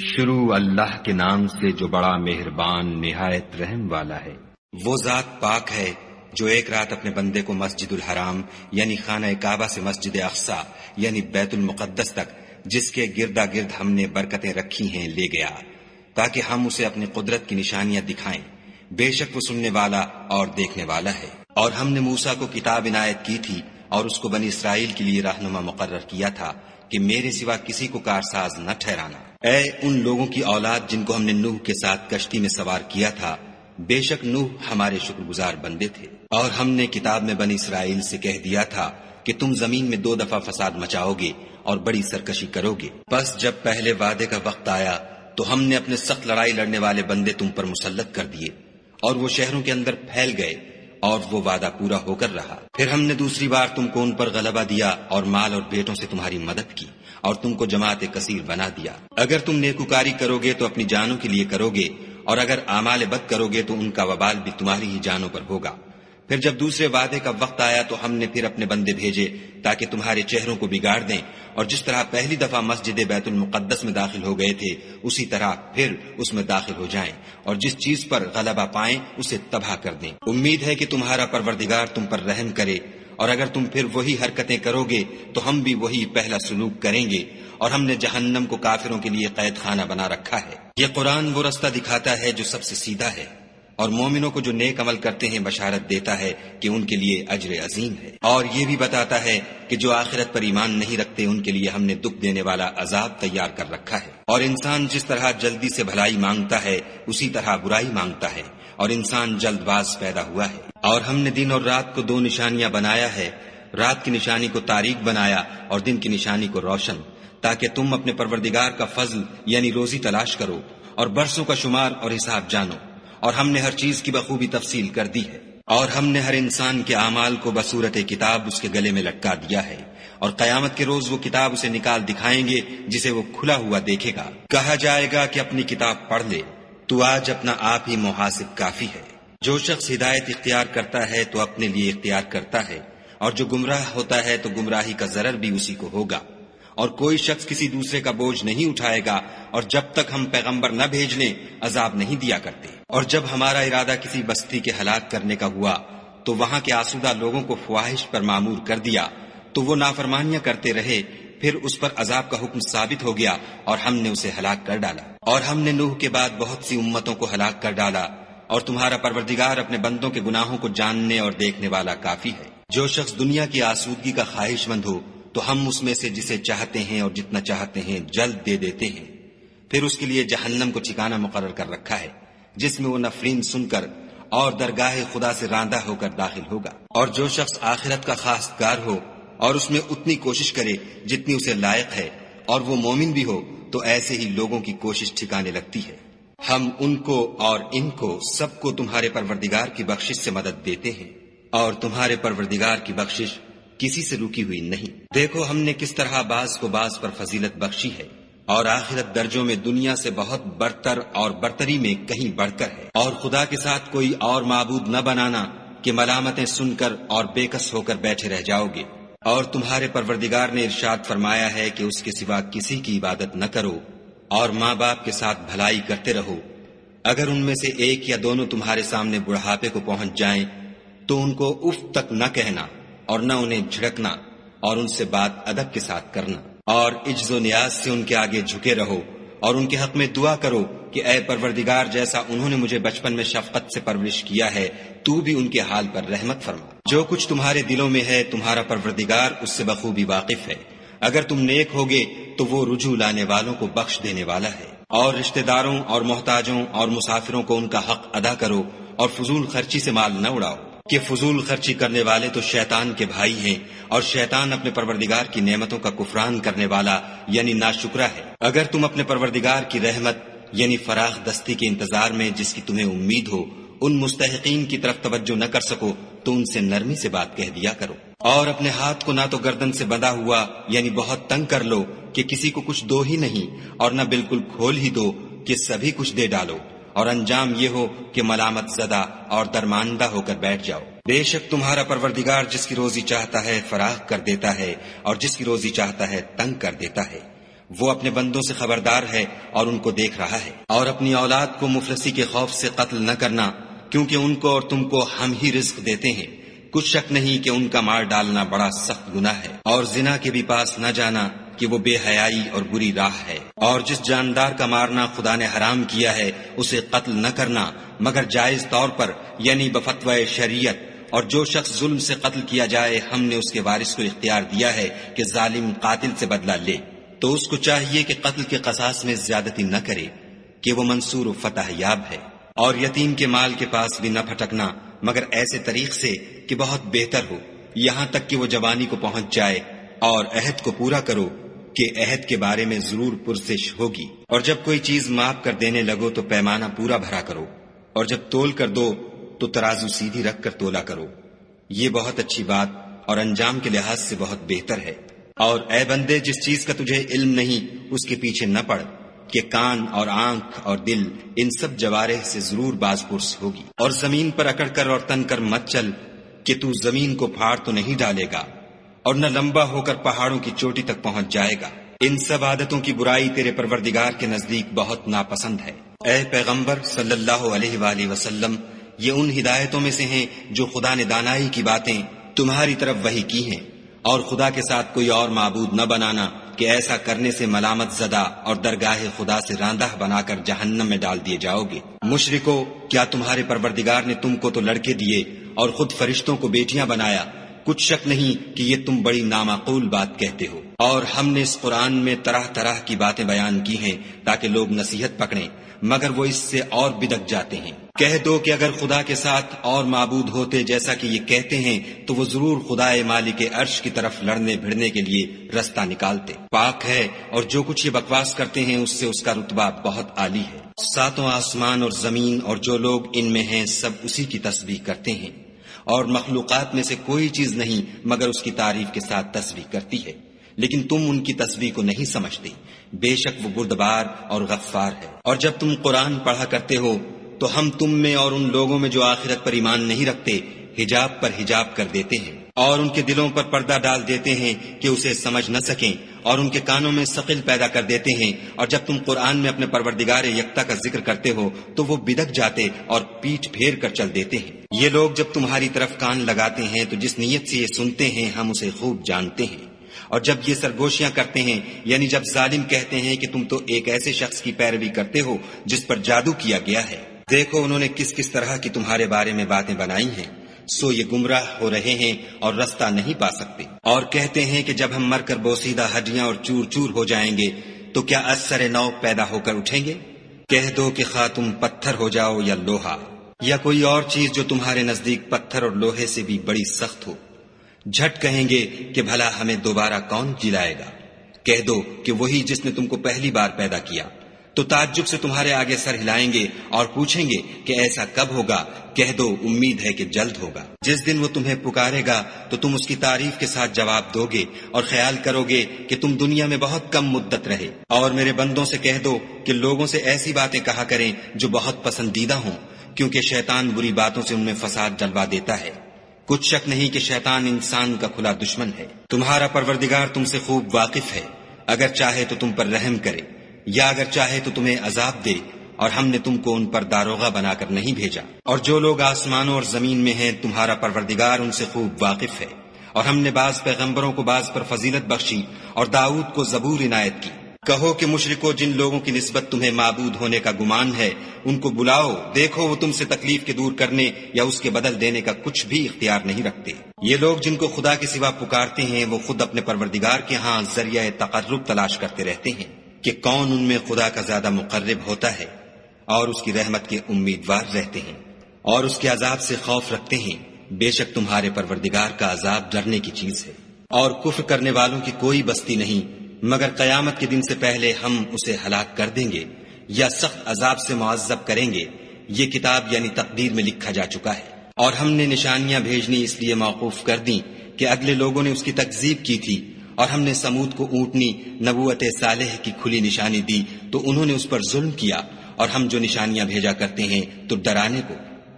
شروع اللہ کے نام سے جو بڑا مہربان نہایت رحم والا ہے۔ وہ ذات پاک ہے جو ایک رات اپنے بندے کو مسجد الحرام یعنی خانہ کعبہ سے مسجد اقصی یعنی بیت المقدس تک، جس کے گردا گرد ہم نے برکتیں رکھی ہیں، لے گیا تاکہ ہم اسے اپنی قدرت کی نشانیاں دکھائیں۔ بے شک وہ سننے والا اور دیکھنے والا ہے۔ اور ہم نے موسیٰ کو کتاب عنایت کی تھی اور اس کو بنی اسرائیل کے لیے رہنما مقرر کیا تھا کہ میرے سوا کسی کو کارساز نہ ٹھہرانا۔ اے ان لوگوں کی اولاد جن کو ہم نے نوح کے ساتھ کشتی میں سوار کیا تھا، بے شک نوح ہمارے شکر گزار بندے تھے۔ اور ہم نے کتاب میں بنی اسرائیل سے کہہ دیا تھا کہ تم زمین میں 2 دفعہ فساد مچاؤ گے اور بڑی سرکشی کرو گے۔ بس جب پہلے وعدے کا وقت آیا تو ہم نے اپنے سخت لڑائی لڑنے والے بندے تم پر مسلط کر دیے، اور وہ شہروں کے اندر پھیل گئے اور وہ وعدہ پورا ہو کر رہا۔ پھر ہم نے دوسری بار تم کو ان پر غلبہ دیا اور مال اور بیٹوں سے تمہاری مدد کی اور تم کو جماعت کثیر بنا دیا۔ اگر تم نیکوکاری کرو گے تو اپنی جانوں کے لیے کرو گے، اور اگر اعمال بد کرو گے تو ان کا وبال بھی تمہاری ہی جانوں پر ہوگا۔ پھر جب دوسرے وعدے کا وقت آیا تو ہم نے پھر اپنے بندے بھیجے تاکہ تمہارے چہروں کو بگاڑ دیں، اور جس طرح پہلی دفعہ مسجد بیت المقدس میں داخل ہو گئے تھے اسی طرح پھر اس میں داخل ہو جائیں، اور جس چیز پر غلبہ پائیں اسے تباہ کر دیں۔ امید ہے کہ تمہارا پروردگار تم پر رحم کرے، اور اگر تم پھر وہی حرکتیں کرو گے تو ہم بھی وہی پہلا سلوک کریں گے، اور ہم نے جہنم کو کافروں کے لیے قید خانہ بنا رکھا ہے۔ یہ قرآن وہ رستہ دکھاتا ہے جو سب سے سیدھا ہے، اور مومنوں کو جو نیک عمل کرتے ہیں بشارت دیتا ہے کہ ان کے لیے اجر عظیم ہے، اور یہ بھی بتاتا ہے کہ جو آخرت پر ایمان نہیں رکھتے ان کے لیے ہم نے دکھ دینے والا عذاب تیار کر رکھا ہے۔ اور انسان جس طرح جلدی سے بھلائی مانگتا ہے اسی طرح برائی مانگتا ہے، اور انسان جلد باز پیدا ہوا ہے۔ اور ہم نے دن اور رات کو 2 نشانیاں بنایا ہے، رات کی نشانی کو تاریک بنایا اور دن کی نشانی کو روشن، تاکہ تم اپنے پروردگار کا فضل یعنی روزی تلاش کرو اور برسوں کا شمار اور حساب جانو۔ اور ہم نے ہر چیز کی بخوبی تفصیل کر دی ہے، اور ہم نے ہر انسان کے اعمال کو بصورت کتاب اس کے گلے میں لٹکا دیا ہے، اور قیامت کے روز وہ کتاب اسے نکال دکھائیں گے جسے وہ کھلا ہوا دیکھے گا۔ کہا جائے گا کہ اپنی کتاب پڑھ لے، تو آج اپنا آپ ہی محاسب کافی ہے۔ جو شخص ہدایت اختیار کرتا ہے تو اپنے لیے اختیار کرتا ہے، اور جو گمراہ ہوتا ہے تو گمراہی کا ضرر بھی اسی کو ہوگا۔ اور کوئی شخص کسی دوسرے کا بوجھ نہیں اٹھائے گا، اور جب تک ہم پیغمبر نہ بھیج لیں عذاب نہیں دیا کرتے۔ اور جب ہمارا ارادہ کسی بستی کے ہلاک کرنے کا ہوا تو وہاں کے آسودہ لوگوں کو فواحش پر معمور کر دیا، تو وہ نافرمانیاں کرتے رہے، پھر اس پر عذاب کا حکم ثابت ہو گیا اور ہم نے اسے ہلاک کر ڈالا۔ اور ہم نے نوح کے بعد بہت سی امتوں کو ہلاک کر ڈالا، اور تمہارا پروردگار اپنے بندوں کے گناہوں کو جاننے اور دیکھنے والا کافی ہے۔ جو شخص دنیا کی آسودگی کا خواہش مند ہو تو ہم اس میں سے جسے چاہتے ہیں اور جتنا چاہتے ہیں جلد دے دیتے ہیں، پھر اس کے لیے جہنم کو ٹھکانہ مقرر کر رکھا ہے، جس میں وہ نفرین سن کر اور درگاہ خدا سے راندہ ہو کر داخل ہوگا۔ اور جو شخص آخرت کا خواستگار ہو اور اس میں اتنی کوشش کرے جتنی اسے لائق ہے، اور وہ مومن بھی ہو، تو ایسے ہی لوگوں کی کوشش ٹھکانے لگتی ہے۔ ہم ان کو اور ان کو سب کو تمہارے پروردگار کی بخشش سے مدد دیتے ہیں، اور تمہارے پروردگار کی بخشش کسی سے رکی ہوئی نہیں۔ دیکھو ہم نے کس طرح بعض کو بعض پر فضیلت بخشی ہے، اور آخرت درجوں میں دنیا سے بہت برتر اور برتری میں کہیں بڑھ کر ہے۔ اور خدا کے ساتھ کوئی اور معبود نہ بنانا کہ ملامتیں سن کر اور بے کس ہو کر بیٹھے رہ جاؤ گے۔ اور تمہارے پروردگار نے ارشاد فرمایا ہے کہ اس کے سوا کسی کی عبادت نہ کرو، اور ماں باپ کے ساتھ بھلائی کرتے رہو۔ اگر ان میں سے ایک یا دونوں تمہارے سامنے بڑھاپے کو پہنچ جائیں تو ان کو اف تک نہ کہنا، اور نہ انہیں جھڑکنا، اور ان سے بات ادب کے ساتھ کرنا، اور عجز و نیاز سے ان کے آگے جھکے رہو، اور ان کے حق میں دعا کرو کہ اے پروردگار جیسا انہوں نے مجھے بچپن میں شفقت سے پرورش کیا ہے تو بھی ان کے حال پر رحمت فرما۔ جو کچھ تمہارے دلوں میں ہے تمہارا پروردگار اس سے بخوبی واقف ہے۔ اگر تم نیک ہوگے تو وہ رجوع لانے والوں کو بخش دینے والا ہے۔ اور رشتہ داروں اور محتاجوں اور مسافروں کو ان کا حق ادا کرو، اور فضول خرچی سے مال نہ اڑاؤ، کہ فضول خرچی کرنے والے تو شیطان کے بھائی ہیں، اور شیطان اپنے پروردگار کی نعمتوں کا کفران کرنے والا یعنی ناشکرا ہے۔ اگر تم اپنے پروردگار کی رحمت یعنی فراخ دستی کے انتظار میں جس کی تمہیں امید ہو ان مستحقین کی طرف توجہ نہ کر سکو تو ان سے نرمی سے بات کہہ دیا کرو، اور اپنے ہاتھ کو نہ تو گردن سے بندھا ہوا یعنی بہت تنگ کر لو کہ کسی کو کچھ دو ہی نہیں، اور نہ بالکل کھول ہی دو کہ سبھی کچھ دے ڈالو، اور انجام یہ ہو کہ ملامت زدہ اور درماندہ ہو کر بیٹھ جاؤ۔ بے شک تمہارا پروردگار جس کی روزی چاہتا ہے فراخ کر دیتا ہے، اور جس کی روزی چاہتا ہے تنگ کر دیتا ہے۔ وہ اپنے بندوں سے خبردار ہے اور ان کو دیکھ رہا ہے۔ اور اپنی اولاد کو مفلسی کے خوف سے قتل نہ کرنا، کیونکہ ان کو اور تم کو ہم ہی رزق دیتے ہیں۔ کچھ شک نہیں کہ ان کا مار ڈالنا بڑا سخت گناہ ہے۔ اور زنا کے بھی پاس نہ جانا کہ وہ بے حیائی اور بری راہ ہے۔ اور جس جاندار کا مارنا خدا نے حرام کیا ہے اسے قتل نہ کرنا مگر جائز طور پر، یعنی بفتوی شریعت۔ اور جو شخص ظلم سے قتل کیا جائے ہم نے اس کے وارث کو اختیار دیا ہے کہ ظالم قاتل سے بدلہ لے، تو اس کو چاہیے کہ قتل کے قصاص میں زیادتی نہ کرے، کہ وہ منصور و فتح یاب ہے۔ اور یتیم کے مال کے پاس بھی نہ پھٹکنا مگر ایسے طریق سے کہ بہت بہتر ہو، یہاں تک کہ وہ جوانی کو پہنچ جائے۔ اور عہد کو پورا کرو کہ عہد کے بارے میں ضرور پرسش ہوگی۔ اور جب کوئی چیز ماپ کر دینے لگو تو پیمانہ پورا بھرا کرو، اور جب تول کر دو تو ترازو سیدھی رکھ کر تولا کرو، یہ بہت اچھی بات اور انجام کے لحاظ سے بہت بہتر ہے۔ اور اے بندے، جس چیز کا تجھے علم نہیں اس کے پیچھے نہ پڑ، کہ کان اور آنکھ اور دل ان سب جوارح سے ضرور باز پرس ہوگی۔ اور زمین پر اکڑ کر اور تن کر مت چل کہ تو زمین کو پھاڑ تو نہیں ڈالے گا، اور نہ لمبا ہو کر پہاڑوں کی چوٹی تک پہنچ جائے گا۔ ان سب عادتوں کی برائی تیرے پروردگار کے نزدیک بہت ناپسند ہے۔ اے پیغمبر صلی اللہ علیہ وآلہ وسلم، یہ ان ہدایتوں میں سے ہیں جو خدا نے دانائی کی باتیں تمہاری طرف وحی کی ہیں، اور خدا کے ساتھ کوئی اور معبود نہ بنانا کہ ایسا کرنے سے ملامت زدہ اور درگاہ خدا سے راندہ بنا کر جہنم میں ڈال دیے جاؤ گے۔ مشرکو، کیا تمہارے پروردگار نے تم کو تو لڑکے دیے اور خود فرشتوں کو بیٹیاں بنایا؟ کچھ شک نہیں کہ یہ تم بڑی نامعقول بات کہتے ہو۔ اور ہم نے اس قرآن میں طرح طرح کی باتیں بیان کی ہیں تاکہ لوگ نصیحت پکڑیں، مگر وہ اس سے اور بدک جاتے ہیں۔ کہہ دو کہ اگر خدا کے ساتھ اور معبود ہوتے جیسا کہ یہ کہتے ہیں تو وہ ضرور خدائے مالک عرش کی طرف لڑنے بھڑنے کے لیے رستہ نکالتے۔ پاک ہے اور جو کچھ یہ بکواس کرتے ہیں اس سے اس کا رتبہ بہت عالی ہے۔ ساتوں آسمان اور زمین اور جو لوگ ان میں ہیں سب اسی کی تسبیح کرتے ہیں، اور مخلوقات میں سے کوئی چیز نہیں مگر اس کی تعریف کے ساتھ تسبیح کرتی ہے، لیکن تم ان کی تسبیح کو نہیں سمجھتے۔ بے شک وہ بردبار اور غفار ہے۔ اور جب تم قرآن پڑھا کرتے ہو تو ہم تم میں اور ان لوگوں میں جو آخرت پر ایمان نہیں رکھتے حجاب پر حجاب کر دیتے ہیں، اور ان کے دلوں پر پردہ ڈال دیتے ہیں کہ اسے سمجھ نہ سکیں، اور ان کے کانوں میں ثقل پیدا کر دیتے ہیں۔ اور جب تم قرآن میں اپنے پروردگار یکتا کا ذکر کرتے ہو تو وہ بدک جاتے اور پیٹھ پھیر کر چل دیتے ہیں۔ یہ لوگ جب تمہاری طرف کان لگاتے ہیں تو جس نیت سے یہ سنتے ہیں ہم اسے خوب جانتے ہیں، اور جب یہ سرگوشیاں کرتے ہیں، یعنی جب ظالم کہتے ہیں کہ تم تو ایک ایسے شخص کی پیروی کرتے ہو جس پر جادو کیا گیا ہے، دیکھو انہوں نے کس کس طرح کی تمہارے بارے میں باتیں بنائی ہیں، سو یہ گمراہ ہو رہے ہیں اور رستہ نہیں پا سکتے۔ اور کہتے ہیں کہ جب ہم مر کر بوسیدہ ہڈیاں اور چور چور ہو جائیں گے تو کیا از سر نو پیدا ہو کر اٹھیں گے؟ کہہ دو کہ خواہ تم پتھر ہو جاؤ یا لوہا یا کوئی اور چیز جو تمہارے نزدیک پتھر اور لوہے سے بھی بڑی سخت ہو، جھٹ کہیں گے کہ بھلا ہمیں دوبارہ کون جلائے گا؟ کہہ دو کہ وہی جس نے تم کو پہلی بار پیدا کیا، تو تعجب سے تمہارے آگے سر ہلائیں گے اور پوچھیں گے کہ ایسا کب ہوگا؟ کہہ دو امید ہے کہ جلد ہوگا۔ جس دن وہ تمہیں پکارے گا تو تم اس کی تعریف کے ساتھ جواب دو گے اور خیال کرو گے کہ تم دنیا میں بہت کم مدت رہے۔ اور میرے بندوں سے کہہ دو کہ لوگوں سے ایسی باتیں کہا کریں جو بہت پسندیدہ ہوں، کیونکہ شیطان بری باتوں سے ان میں فساد ڈلوا دیتا ہے۔ کچھ شک نہیں کہ شیطان انسان کا کھلا دشمن ہے۔ تمہارا پروردگار تم سے خوب واقف ہے، اگر چاہے تو تم پر رحم کرے یا اگر چاہے تو تمہیں عذاب دے، اور ہم نے تم کو ان پر داروغہ بنا کر نہیں بھیجا۔ اور جو لوگ آسمانوں اور زمین میں ہیں تمہارا پروردگار ان سے خوب واقف ہے۔ اور ہم نے بعض پیغمبروں کو بعض پر فضیلت بخشی اور داؤد کو زبور عنایت کی۔ کہو کہ مشرکو، جن لوگوں کی نسبت تمہیں معبود ہونے کا گمان ہے ان کو بلاؤ، دیکھو وہ تم سے تکلیف کے دور کرنے یا اس کے بدل دینے کا کچھ بھی اختیار نہیں رکھتے۔ یہ لوگ جن کو خدا کے سوا پکارتے ہیں وہ خود اپنے پروردگار کے ہاں ذریعہ تقرب تلاش کرتے رہتے ہیں کہ کون ان میں خدا کا زیادہ مقرب ہوتا ہے، اور اس کی رحمت کے امیدوار رہتے ہیں اور اس کے عذاب سے خوف رکھتے ہیں۔ بے شک تمہارے پروردگار کا عذاب ڈرنے کی چیز ہے۔ اور کفر کرنے والوں کی کوئی بستی نہیں مگر قیامت کے دن سے پہلے ہم اسے ہلاک کر دیں گے یا سخت عذاب سے معذب کریں گے۔ یہ کتاب یعنی تقدیر میں لکھا جا چکا ہے۔ اور ہم نے نشانیاں بھیجنی اس لیے موقوف کر دیں کہ اگلے لوگوں نے اس کی تکذیب کی تھی، اور ہم نے سمود کو اونٹنی نبوت صالح کی کھلی نشانی دی تو انہوں نے اس پر ظلم کیا، اور ہم جو نشانیاں بھیجا کرتے ہیں تو ڈرانے کو۔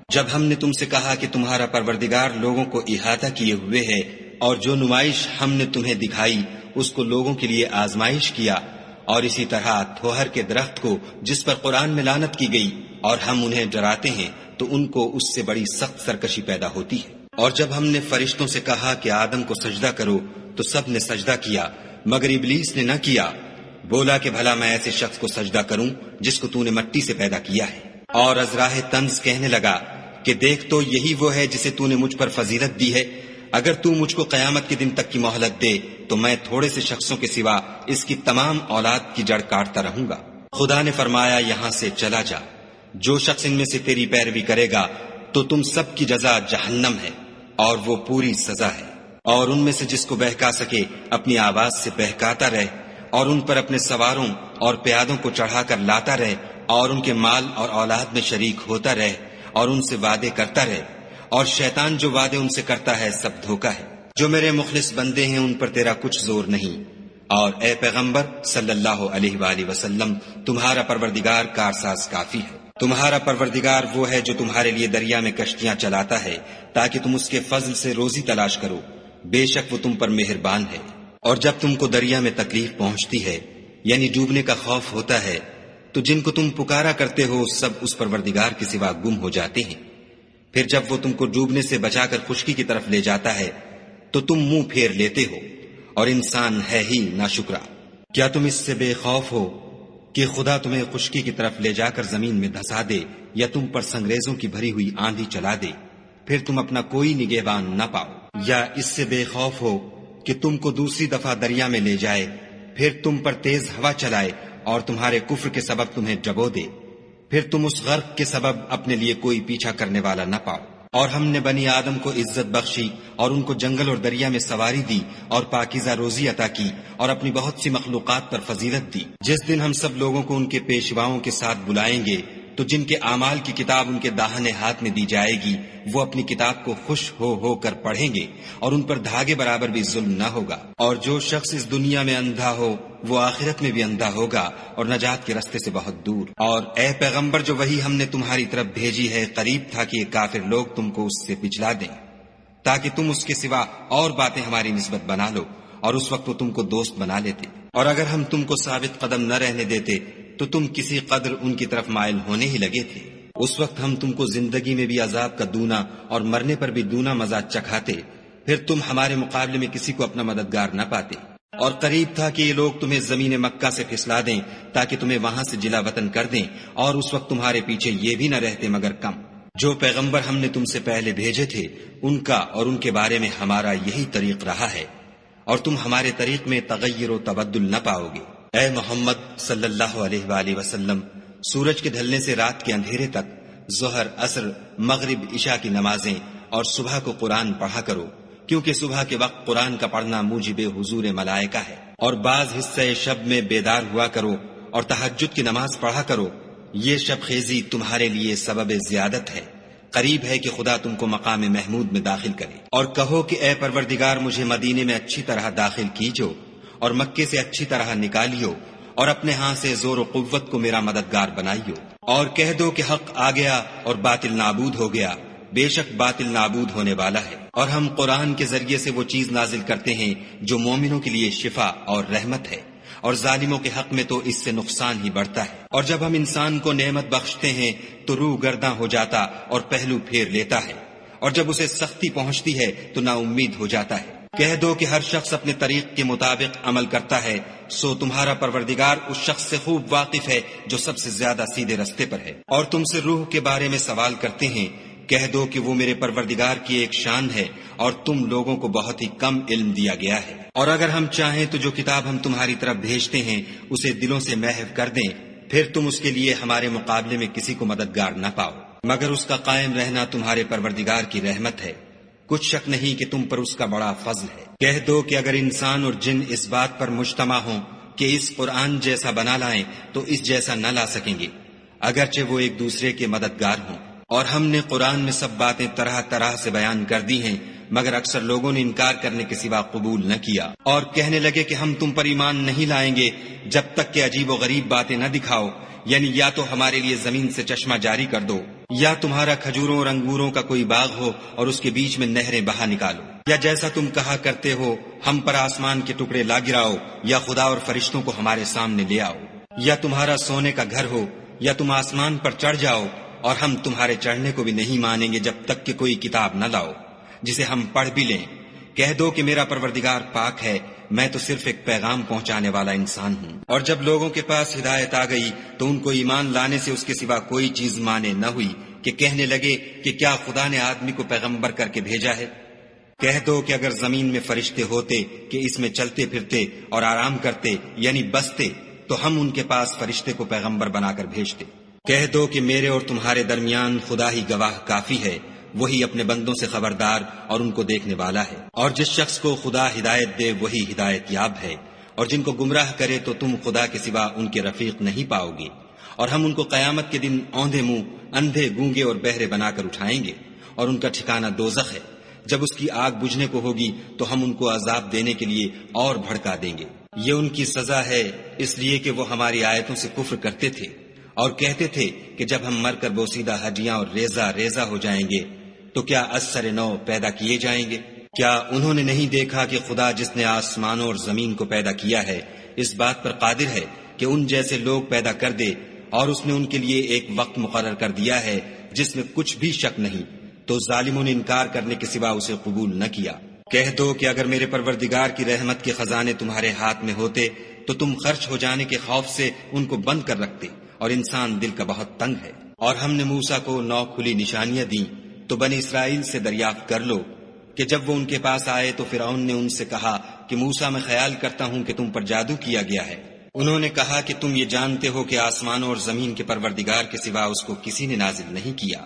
جب ہم نے تم سے کہا کہ تمہارا پروردگار لوگوں کو احاطہ کیے ہوئے ہے، اور جو نمائش ہم نے تمہیں دکھائی اس کو لوگوں کے لیے آزمائش کیا، اور اسی طرح تھوہر کے درخت کو جس پر قرآن میں لعنت کی گئی اور ہم انہیں ڈراتے ہیں تو ان کو اس سے بڑی سخت سرکشی پیدا ہوتی ہے۔ اور جب ہم نے فرشتوں سے کہا کہ آدم کو سجدہ کرو تو سب نے سجدہ کیا مگر ابلیس نے نہ کیا، بولا کہ بھلا میں ایسے شخص کو سجدہ کروں جس کو تو نے مٹی سے پیدا کیا ہے۔ اور از راہ طنز کہنے لگا کہ دیکھ تو یہی وہ ہے جسے تو نے مجھ پر فضیلت دی ہے، اگر تو مجھ کو قیامت کے دن تک کی مہلت دے تو میں تھوڑے سے شخصوں کے سوا اس کی تمام اولاد کی جڑ کاٹتا رہوں گا۔ خدا نے فرمایا یہاں سے چلا جا، جو شخص ان میں سے تیری پیروی کرے گا تو تم سب کی جزا جہنم ہے اور وہ پوری سزا ہے۔ اور ان میں سے جس کو بہکا سکے اپنی آواز سے بہکاتا رہے اور ان پر اپنے سواروں اور پیادوں کو چڑھا کر لاتا رہے اور ان کے مال اور اولاد میں شریک ہوتا رہے اور ان سے وعدے کرتا رہے، اور شیطان جو وعدے ان سے کرتا ہے سب دھوکا ہے۔ جو میرے مخلص بندے ہیں ان پر تیرا کچھ زور نہیں، اور اے پیغمبر صلی اللہ علیہ وآلہ وسلم تمہارا پروردگار کارساز کافی ہے۔ تمہارا پروردگار وہ ہے جو تمہارے لیے دریا میں کشتیاں چلاتا ہے تاکہ تم اس کے فضل سے روزی تلاش کرو، بے شک وہ تم پر مہربان ہے۔ اور جب تم کو دریا میں تکلیف پہنچتی ہے یعنی ڈوبنے کا خوف ہوتا ہے تو جن کو تم پکارا کرتے ہو سب اس پروردگار کے سوا گم ہو جاتے ہیں، پھر جب وہ تم کو ڈوبنے سے بچا کر خشکی کی طرف لے جاتا ہے تو تم منہ پھیر لیتے ہو، اور انسان ہے ہی ناشکرا۔ کیا تم اس سے بے خوف ہو کہ خدا تمہیں خشکی کی طرف لے جا کر زمین میں دھسا دے یا تم پر سنگریزوں کی بھری ہوئی آندھی چلا دے، پھر تم اپنا کوئی نگہبان نہ پاؤ؟ یا اس سے بے خوف ہو کہ تم کو دوسری دفعہ دریا میں لے جائے، پھر تم پر تیز ہوا چلائے اور تمہارے کفر کے سبب تمہیں ڈبو دے، پھر تم اس غرق کے سبب اپنے لیے کوئی پیچھا کرنے والا نہ پاؤ؟ اور ہم نے بنی آدم کو عزت بخشی اور ان کو جنگل اور دریا میں سواری دی اور پاکیزہ روزی عطا کی اور اپنی بہت سی مخلوقات پر فضیلت دی۔ جس دن ہم سب لوگوں کو ان کے پیشواؤں کے ساتھ بلائیں گے تو جن کے اعمال کی کتاب ان کے داہنے ہاتھ میں دی جائے گی وہ اپنی کتاب کو خوش ہو کر پڑھیں گے اور ان پر دھاگے برابر بھی ظلم نہ ہوگا۔ اور جو شخص اس دنیا میں اندھا ہو وہ آخرت میں بھی اندھا ہوگا اور نجات کے راستے سے بہت دور۔ اور اے پیغمبر جو وحی ہم نے تمہاری طرف بھیجی ہے قریب تھا کہ یہ کافر لوگ تم کو اس سے پچھلا دیں تاکہ تم اس کے سوا اور باتیں ہماری نسبت بنا لو، اور اس وقت وہ تم کو دوست بنا لیتے۔ اور اگر ہم تم کو ثابت قدم نہ رہنے دیتے تو تم کسی قدر ان کی طرف مائل ہونے ہی لگے تھے۔ اس وقت ہم تم کو زندگی میں بھی عذاب کا دونا اور مرنے پر بھی دونا مزہ چکھاتے، پھر تم ہمارے مقابلے میں کسی کو اپنا مددگار نہ پاتے۔ اور قریب تھا کہ یہ لوگ تمہیں زمین مکہ سے پھسلا دیں تاکہ تمہیں وہاں سے جلا وطن کر دیں، اور اس وقت تمہارے پیچھے یہ بھی نہ رہتے مگر کم۔ جو پیغمبر ہم نے تم سے پہلے بھیجے تھے ان کا اور ان کے بارے میں ہمارا یہی طریق رہا ہے، اور تم ہمارے طریق میں تغیر و تبدل نہ پاؤ گے۔ اے محمد صلی اللہ علیہ وآلہ وسلم سورج کے ڈھلنے سے رات کے اندھیرے تک ظہر، عصر، مغرب، عشاء کی نمازیں اور صبح کو قرآن پڑھا کرو، کیونکہ صبح کے وقت قرآن کا پڑھنا موجب حضور ملائکہ ہے۔ اور بعض حصہ شب میں بیدار ہوا کرو اور تہجد کی نماز پڑھا کرو، یہ شب خیزی تمہارے لیے سبب زیادت ہے، قریب ہے کہ خدا تم کو مقام محمود میں داخل کرے۔ اور کہو کہ اے پروردگار مجھے مدینے میں اچھی طرح داخل کیجو اور مکے سے اچھی طرح نکالیو، اور اپنے ہاں سے زور و قوت کو میرا مددگار بنائیو۔ اور کہہ دو کہ حق آ گیا اور باطل نابود ہو گیا، بے شک باطل نابود ہونے والا ہے۔ اور ہم قرآن کے ذریعے سے وہ چیز نازل کرتے ہیں جو مومنوں کے لیے شفا اور رحمت ہے، اور ظالموں کے حق میں تو اس سے نقصان ہی بڑھتا ہے۔ اور جب ہم انسان کو نعمت بخشتے ہیں تو روح گرداں ہو جاتا اور پہلو پھیر لیتا ہے، اور جب اسے سختی پہنچتی ہے تو نا امید ہو جاتا ہے۔ کہہ دو کہ ہر شخص اپنے طریق کے مطابق عمل کرتا ہے، سو تمہارا پروردگار اس شخص سے خوب واقف ہے جو سب سے زیادہ سیدھے رستے پر ہے۔ اور تم سے روح کے بارے میں سوال کرتے ہیں، کہہ دو کہ وہ میرے پروردگار کی ایک شان ہے اور تم لوگوں کو بہت ہی کم علم دیا گیا ہے۔ اور اگر ہم چاہیں تو جو کتاب ہم تمہاری طرف بھیجتے ہیں اسے دلوں سے محو کر دیں، پھر تم اس کے لیے ہمارے مقابلے میں کسی کو مددگار نہ پاؤ، مگر اس کا قائم رہنا تمہارے پروردگار کی رحمت ہے، کچھ شک نہیں کہ تم پر اس کا بڑا فضل ہے۔ کہہ دو کہ اگر انسان اور جن اس بات پر مجتمع ہوں کہ اس قرآن جیسا بنا لائیں تو اس جیسا نہ لا سکیں گے، اگرچہ وہ ایک دوسرے کے مددگار ہوں۔ اور ہم نے قرآن میں سب باتیں طرح طرح سے بیان کر دی ہیں، مگر اکثر لوگوں نے انکار کرنے کے سوا قبول نہ کیا، اور کہنے لگے کہ ہم تم پر ایمان نہیں لائیں گے جب تک کہ عجیب و غریب باتیں نہ دکھاؤ، یعنی یا تو ہمارے لیے زمین سے چشمہ جاری کر دو یا تمہارا کھجوروں اور انگوروں کا کوئی باغ ہو اور اس کے بیچ میں نہریں بہا نکالو، یا جیسا تم کہا کرتے ہو ہم پر آسمان کے ٹکڑے لا گراؤ، یا خدا اور فرشتوں کو ہمارے سامنے لے آؤ، یا تمہارا سونے کا گھر ہو، یا تم آسمان پر چڑھ جاؤ اور ہم تمہارے چڑھنے کو بھی نہیں مانیں گے جب تک کہ کوئی کتاب نہ لاؤ جسے ہم پڑھ بھی لیں۔ کہہ دو کہ میرا پروردگار پاک ہے، میں تو صرف ایک پیغام پہنچانے والا انسان ہوں۔ اور جب لوگوں کے پاس ہدایت آ گئی تو ان کو ایمان لانے سے اس کے سوا کوئی چیز مانے نہ ہوئی کہ کہنے لگے کہ کیا خدا نے آدمی کو پیغمبر کر کے بھیجا ہے؟ کہہ دو کہ اگر زمین میں فرشتے ہوتے کہ اس میں چلتے پھرتے اور آرام کرتے یعنی بستے تو ہم ان کے پاس فرشتے کو پیغمبر بنا کر بھیجتے۔ کہہ دو کہ میرے اور تمہارے درمیان خدا ہی گواہ کافی ہے، وہی اپنے بندوں سے خبردار اور ان کو دیکھنے والا ہے۔ اور جس شخص کو خدا ہدایت دے وہی ہدایت یاب ہے، اور جن کو گمراہ کرے تو تم خدا کے سوا ان کے رفیق نہیں پاؤ گے۔ اور ہم ان کو قیامت کے دن اوندھے منہ، اندھے، گونگے اور بہرے بنا کر اٹھائیں گے، اور ان کا ٹھکانہ دوزخ ہے۔ جب اس کی آگ بجھنے کو ہوگی تو ہم ان کو عذاب دینے کے لیے اور بھڑکا دیں گے۔ یہ ان کی سزا ہے اس لیے کہ وہ ہماری آیتوں سے کفر کرتے تھے اور کہتے تھے کہ جب ہم مر کر بوسیدہ ہڈیاں اور ریزہ ریزہ ہو جائیں گے تو کیا از سر نو پیدا کیے جائیں گے؟ کیا انہوں نے نہیں دیکھا کہ خدا جس نے آسمانوں اور زمین کو پیدا کیا ہے اس بات پر قادر ہے کہ ان جیسے لوگ پیدا کر دے، اور اس نے ان کے لیے ایک وقت مقرر کر دیا ہے جس میں کچھ بھی شک نہیں، تو ظالموں نے انکار کرنے کے سوا اسے قبول نہ کیا۔ کہہ دو کہ اگر میرے پروردگار کی رحمت کے خزانے تمہارے ہاتھ میں ہوتے تو تم خرچ ہو جانے کے خوف سے ان کو بند کر رکھتے، اور انسان دل کا بہت تنگ ہے۔ اور ہم نے موسیٰ کو 9 کھلی نشانیاں دیں تو بنی اسرائیل سے دریافت کر لو کہ جب وہ ان کے پاس آئے تو فرعون نے ان سے کہا کہ موسیٰ میں خیال کرتا ہوں کہ تم پر جادو کیا گیا ہے۔ انہوں نے کہا کہ تم یہ جانتے ہو کہ آسمانوں اور زمین کے پروردگار کے سوا اس کو کسی نے نازل نہیں کیا،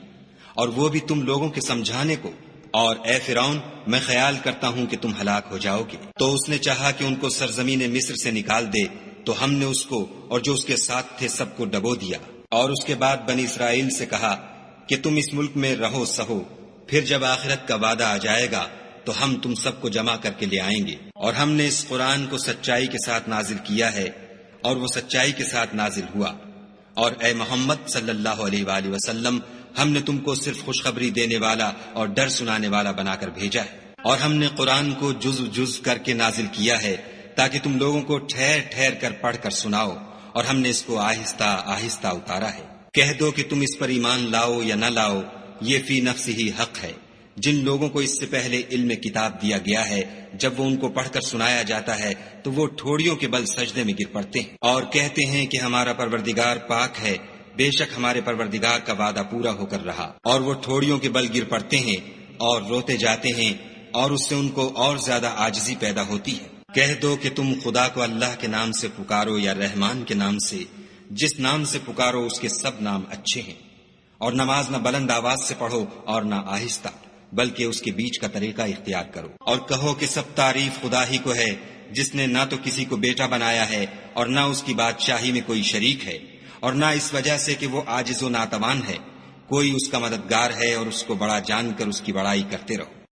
اور وہ بھی تم لوگوں کے سمجھانے کو، اور اے فرعون میں خیال کرتا ہوں کہ تم ہلاک ہو جاؤ گے۔ تو اس نے چاہا کہ ان کو سرزمین مصر سے نکال دے، تو ہم نے اس کو اور جو اس کے ساتھ تھے سب کو ڈبو دیا، اور اس کے بعد بنی اسرائیل سے کہا کہ تم اس ملک میں رہو سہو، پھر جب آخرت کا وعدہ آ جائے گا تو ہم تم سب کو جمع کر کے لے آئیں گے۔ اور ہم نے اس قرآن کو سچائی کے ساتھ نازل کیا ہے، اور وہ سچائی کے ساتھ نازل ہوا۔ اور اے محمد صلی اللہ علیہ وآلہ وسلم، ہم نے تم کو صرف خوشخبری دینے والا اور ڈر سنانے والا بنا کر بھیجا ہے، اور ہم نے قرآن کو جز جز کر کے نازل کیا ہے تاکہ تم لوگوں کو ٹھہر ٹھہر کر پڑھ کر سناؤ، اور ہم نے اس کو آہستہ آہستہ اتارا ہے۔ کہہ دو کہ تم اس پر ایمان لاؤ یا نہ لاؤ، یہ فی نفس ہی حق ہے۔ جن لوگوں کو اس سے پہلے علم کتاب دیا گیا ہے جب وہ ان کو پڑھ کر سنایا جاتا ہے تو وہ ٹھوڑیوں کے بل سجدے میں گر پڑتے ہیں اور کہتے ہیں کہ ہمارا پروردگار پاک ہے، بے شک ہمارے پروردگار کا وعدہ پورا ہو کر رہا۔ اور وہ ٹھوڑیوں کے بل گر پڑتے ہیں اور روتے جاتے ہیں، اور اس سے ان کو اور زیادہ عاجزی پیدا ہوتی ہے۔ کہہ دو کہ تم خدا کو اللہ کے نام سے پکارو یا رحمان کے نام سے، جس نام سے پکارو اس کے سب نام اچھے ہیں، اور نماز نہ بلند آواز سے پڑھو اور نہ آہستہ، بلکہ اس کے بیچ کا طریقہ اختیار کرو۔ اور کہو کہ سب تعریف خدا ہی کو ہے، جس نے نہ تو کسی کو بیٹا بنایا ہے اور نہ اس کی بادشاہی میں کوئی شریک ہے، اور نہ اس وجہ سے کہ وہ عاجز و ناتوان ہے، کوئی اس کا مددگار ہے، اور اس کو بڑا جان کر اس کی بڑائی کرتے رہو۔